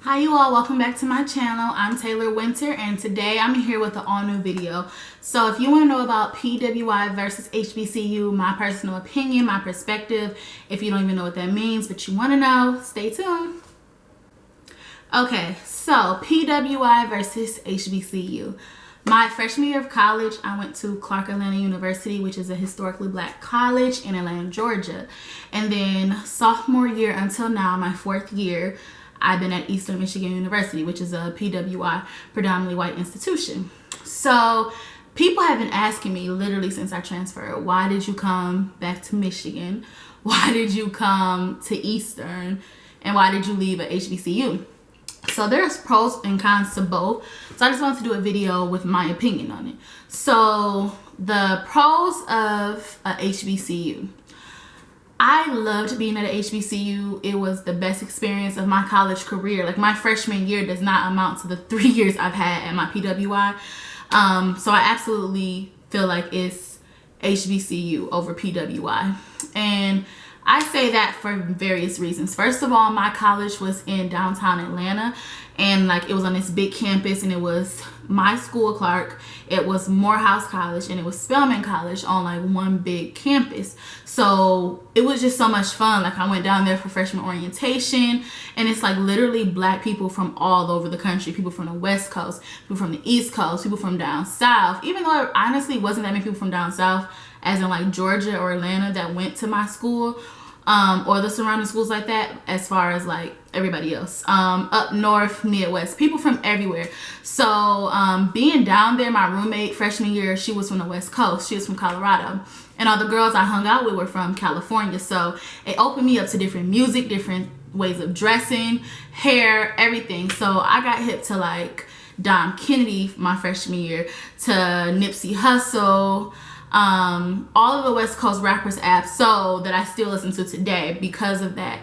Hi you all, welcome back to my channel. I'm Taylor Winter and today I'm here with an all new video. So if you want to know about PWI versus HBCU, my personal opinion, my perspective, if you don't even know what that means but you want to know, stay tuned. Okay, so PWI versus HBCU. My freshman year of college, I went to Clark Atlanta University, which is a historically black college in Atlanta, Georgia. And then sophomore year until now, my fourth year, I've been at Eastern Michigan University, which is a PWI, predominantly white institution. So people have been asking me literally since I transferred, why did you come back to Michigan? Why did you come to Eastern? And why did you leave at HBCU? So there's pros and cons to both. So I just wanted to do a video with my opinion on it. So the pros of a HBCU. I loved being at a HBCU. It was the best experience of my college career. Like my freshman year does not amount to the 3 years I've had at my PWI. So I absolutely feel like it's HBCU over PWI. And I say that for various reasons. First of all, my college was in downtown Atlanta and like it was on this big campus, and it was my school, Clark, it was Morehouse College, and it was Spelman College on like one big campus. So it was just so much fun. Like I went down there for freshman orientation, and it's like literally black people from all over the country, people from the West Coast, people from the East Coast, people from down south, even though it honestly wasn't that many people from down south, as in like Georgia or Atlanta, that went to my school, or the surrounding schools like that, as far as like everybody else, up north, Midwest, people from everywhere. So being down there, my roommate freshman year, she was from the West Coast, she was from Colorado, and all the girls I hung out with were from California. So it opened me up to different music, different ways of dressing, hair, everything. So I got hip to like Dom Kennedy my freshman year, to Nipsey Hussle, all of the West Coast rappers apps, so that I still listen to today because of that.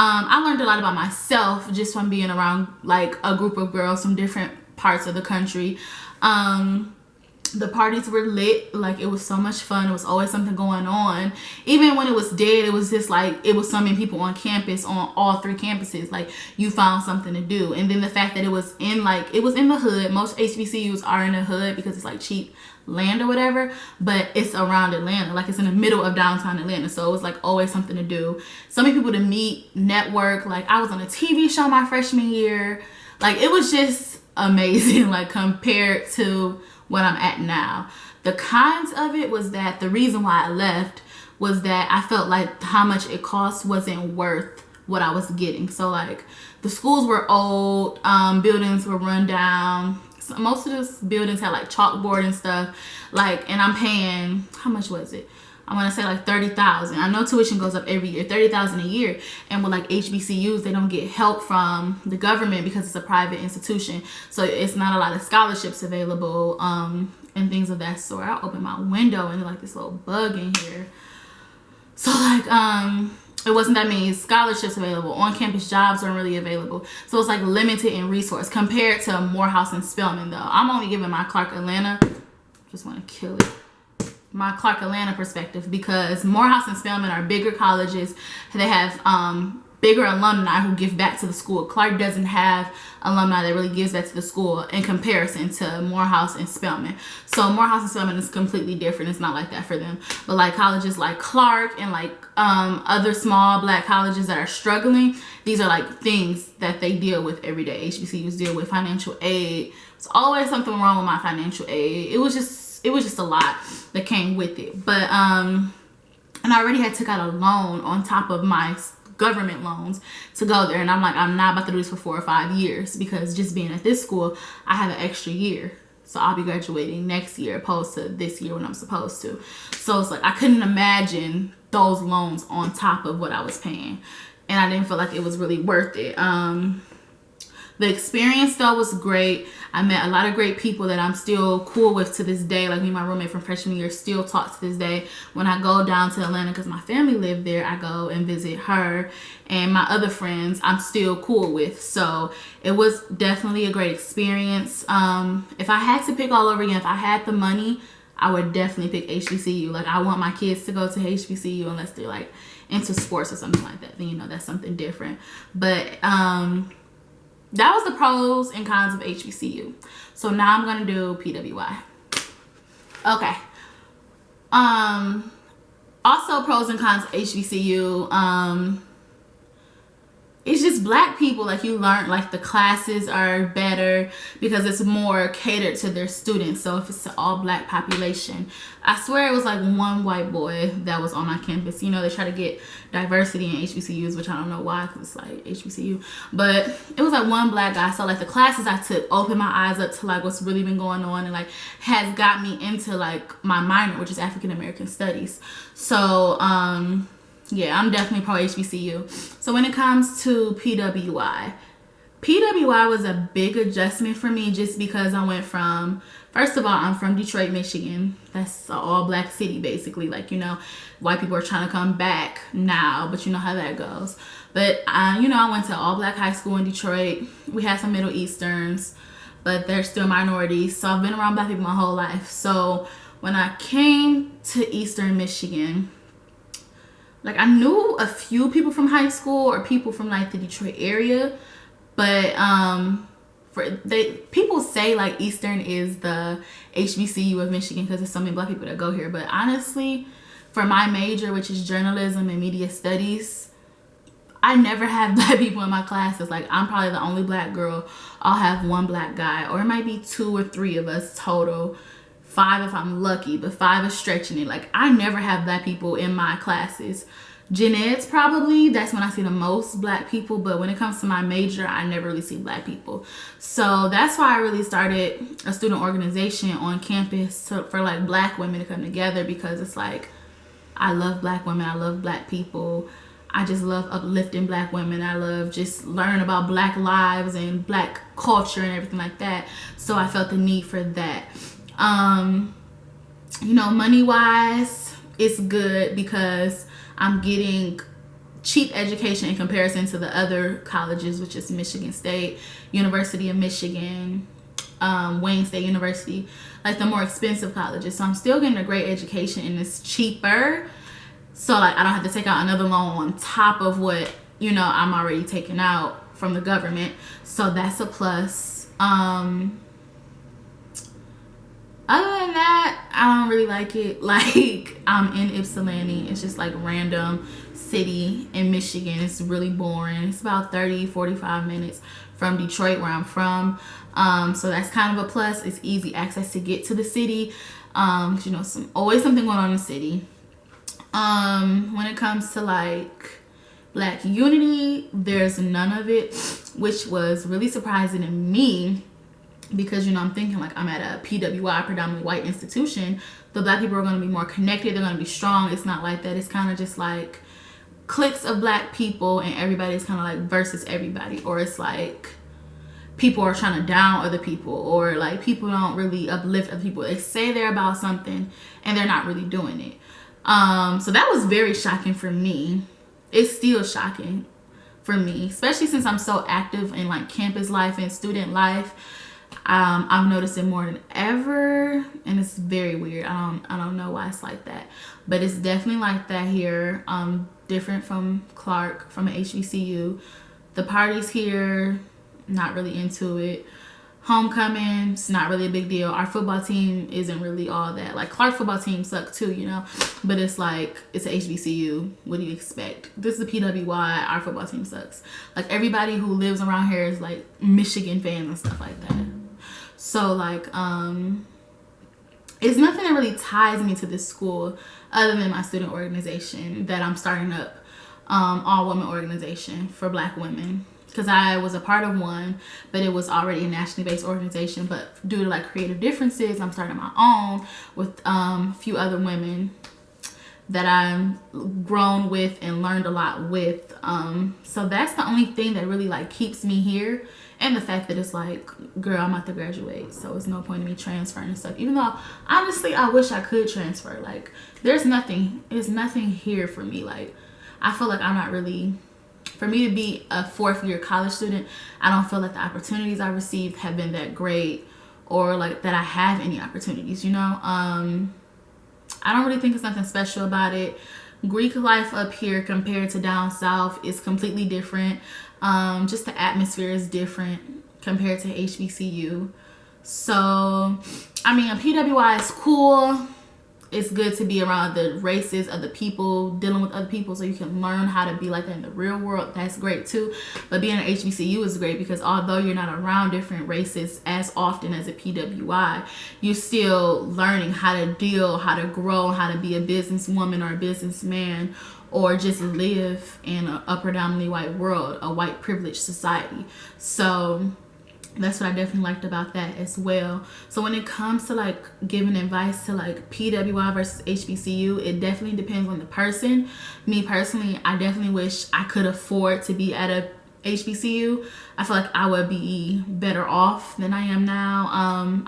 I learned a lot about myself just from being around like a group of girls from different parts of the country. The parties were lit, like it was so much fun. It was always something going on. Even when it was dead, it was just like it was so many people on campus, on all three campuses. Like you found something to do. And then the fact that it was in the hood. Most HBCUs are in the hood because it's like cheap land or whatever, but it's around Atlanta, like it's in the middle of downtown Atlanta. So it was like always something to do, so many people to meet, network. Like I was on a TV show my freshman year. Like it was just amazing, like compared to what I'm at now. The cons of it was that the reason why I left was that I felt like how much it cost wasn't worth what I was getting. So like the schools were old, buildings were run down. Most of those buildings had like chalkboard and stuff, like, and I'm paying, how much was it? I want to say like $30,000. I know tuition goes up every year, $30,000 a year. And with like HBCUs, they don't get help from the government because it's a private institution. So it's not a lot of scholarships available, and things of that sort. I opened my window and like this little bug in here. So like, it wasn't that many scholarships available. On-campus jobs weren't really available. So it's like limited in resource compared to Morehouse and Spelman though. I'm only giving my Clark Atlanta, just want to kill it, my Clark Atlanta perspective, because Morehouse and Spelman are bigger colleges. They have bigger alumni who give back to the school. Clark doesn't have alumni that really gives back to the school in comparison to Morehouse and Spelman. So Morehouse and Spelman is completely different. It's not like that for them. But like colleges like Clark and like other small black colleges that are struggling, these are like things that they deal with every day. HBCUs deal with financial aid. There's always something wrong with my financial aid. It was just a lot that came with it. But and I already had took out a loan on top of my government loans to go there, and I'm like, I'm not about to do this for 4 or 5 years, because just being at this school, I have an extra year. So I'll be graduating next year opposed to this year when I'm supposed to. So it's like I couldn't imagine those loans on top of what I was paying, and I didn't feel like it was really worth it. The experience though was great. I met a lot of great people that I'm still cool with to this day. Like me and my roommate from freshman year still talk to this day. When I go down to Atlanta, because my family lived there, I go and visit her, and my other friends I'm still cool with. So it was definitely a great experience. If I had to pick all over again, if I had the money, I would definitely pick HBCU. Like I want my kids to go to HBCU unless they're like into sports or something like that. Then you know that's something different. But that was the pros and cons of HBCU. So now I'm gonna do PWI. Okay. Also pros and cons of HBCU. It's just black people, like you learn, like the classes are better because it's more catered to their students. So if it's an all black population, I swear it was like one white boy that was on my campus. You know, they try to get diversity in HBCUs, which I don't know why, because it's like HBCU, but it was like one black guy. So like the classes I took opened my eyes up to like what's really been going on, and like has got me into like my minor, which is African American Studies. So yeah, I'm definitely pro HBCU. So when it comes to PWI was a big adjustment for me, just because I went from, first of all, I'm from Detroit, Michigan. That's an all black city, basically. Like, you know, white people are trying to come back now, but you know how that goes. But you know, I went to all black high school in Detroit. We had some Middle Easterns, but they're still minorities. So I've been around black people my whole life. So when I came to Eastern Michigan, like I knew a few people from high school or people from like the Detroit area, but people say like Eastern is the HBCU of Michigan because there's so many black people that go here. But honestly, for my major, which is journalism and media studies, I never have black people in my classes. Like I'm probably the only black girl. I'll have one black guy, or it might be 2 or 3 of us total. 5 if I'm lucky, but 5 is stretching it. Like I never have black people in my classes. Gen Ed's probably, that's when I see the most black people, but when it comes to my major, I never really see black people. So that's why I really started a student organization on campus for like black women to come together, because it's like, I love black women, I love black people. I just love uplifting black women. I love just learning about black lives and black culture and everything like that. So I felt the need for that. You know, money wise, it's good because I'm getting cheap education in comparison to the other colleges, which is Michigan State, University of Michigan, Wayne State University, like the more expensive colleges. So I'm still getting a great education and it's cheaper. So like I don't have to take out another loan on top of what, you know, I'm already taking out from the government. So that's a plus. Other than that, I don't really like it. Like, I'm in Ypsilanti. It's just like random city in Michigan. It's really boring. It's about 30-45 minutes from Detroit, where I'm from. So that's kind of a plus. It's easy access to get to the city. You know, always something going on in the city. When it comes to like black unity, there's none of it, which was really surprising to me. Because, you know, I'm thinking like I'm at a PWI, predominantly white institution. The black people are going to be more connected. They're going to be strong. It's not like that. It's kind of just like cliques of black people and everybody's kind of like versus everybody. Or it's like people are trying to down other people, or like people don't really uplift other people. They say they're about something and they're not really doing it. So that was very shocking for me. It's still shocking for me, especially since I'm so active in like campus life and student life. I've noticed it more than ever, and it's very weird. I don't know why it's like that, but it's definitely like that here. Different from Clark, from an HBCU. The parties here, not really into it. Homecoming, it's not really a big deal. Our football team isn't really all that. Like Clark football team suck too, you know, but it's like, it's an HBCU. What do you expect? This is the PWI. Our football team sucks. Like everybody who lives around here is like Michigan fans and stuff like that. So like, it's nothing that really ties me to this school other than my student organization that I'm starting up, all women organization for black women. Because I was a part of one, but it was already a nationally based organization. But due to like creative differences, I'm starting my own with a few other women that I've grown with and learned a lot with. So that's the only thing that really like keeps me here. And the fact that it's like, girl, I'm about to graduate, so it's no point in me transferring and stuff. Even though, honestly, I wish I could transfer. Like, there's nothing here for me. Like, I feel like I'm not really, for me to be a 4th year college student, I don't feel like the opportunities I received have been that great, or like that I have any opportunities, you know? I don't really think it's nothing special about it. Greek life up here compared to down south is completely different. Just the atmosphere is different compared to HBCU. So, I mean, a PWI is cool. It's good to be around the races of the people, dealing with other people, so you can learn how to be like that in the real world. That's great too. But being an HBCU is great because although you're not around different races as often as a PWI, you're still learning how to deal, how to grow, how to be a businesswoman or a businessman, or just live in a predominantly white world, a white privileged society. So that's what I definitely liked about that as well. So when it comes to like giving advice to like PWI versus HBCU, it definitely depends on the person. Me personally, I definitely wish I could afford to be at a HBCU. I feel like I would be better off than I am now.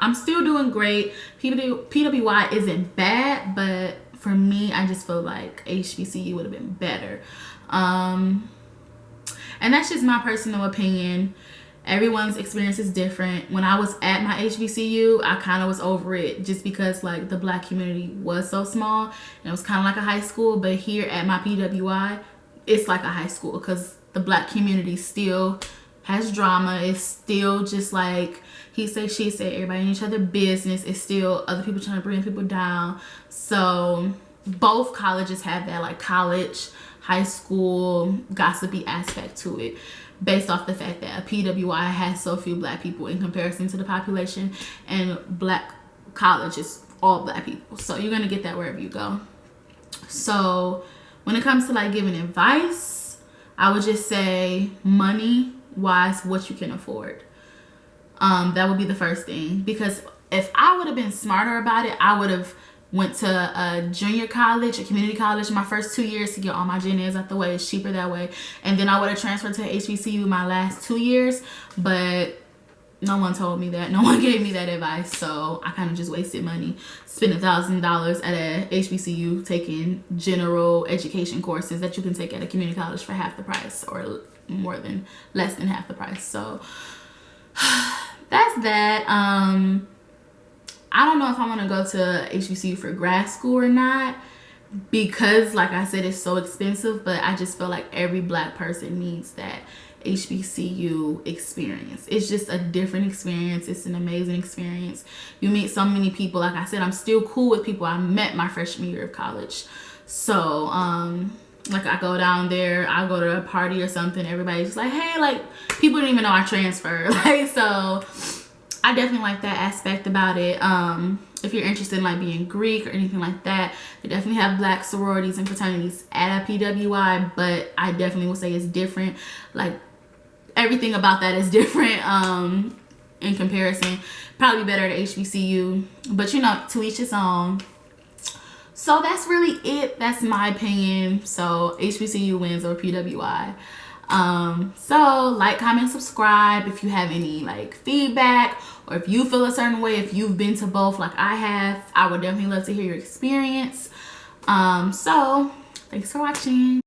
I'm still doing great. PWI isn't bad, but for me, I just feel like HBCU would have been better. And that's just my personal opinion. Everyone's experience is different. When I was at my HBCU, I kind of was over it just because like the black community was so small and it was kind of like a high school. But here at my PWI, it's like a high school because the black community still has drama. It's still just like he said, she said, everybody in each other's business. It's still other people trying to bring people down. So both colleges have that like college, high school, gossipy aspect to it, based off the fact that a PWI has so few black people in comparison to the population, and black college is all black people. So you're going to get that wherever you go. So when it comes to like giving advice, I would just say money wise, what you can afford. That would be the first thing, because if I would have been smarter about it, I would have went to a junior college, a community college, my first 2 years to get all my gen eds out the way. It's cheaper that way. And then I would have transferred to HBCU my last 2 years, but no one told me that. No one gave me that advice. So I kind of just wasted money, spent $1,000 at a HBCU taking general education courses that you can take at a community college for half the price, or less than half the price. So that's that. I don't know if I want to go to HBCU for grad school or not, because like I said, it's so expensive, but I just feel like every black person needs that HBCU experience. It's just a different experience. It's an amazing experience. You meet so many people. Like I said, I'm still cool with people I met my freshman year of college. So like I go down there, I go to a party or something, everybody's just like, hey, like people didn't even know I transferred. Like, so I definitely like that aspect about it. If you're interested in like being Greek or anything like that, they definitely have black sororities and fraternities at a PWI, but I definitely will say it's different. Like everything about that is different in comparison. Probably better at HBCU, but you know, to each his own. So that's really it. That's my opinion. So HBCU wins over PWI. So like, comment, subscribe if you have any like feedback, or if you feel a certain way, if you've been to both like I have. I would definitely love to hear your experience. So thanks for watching.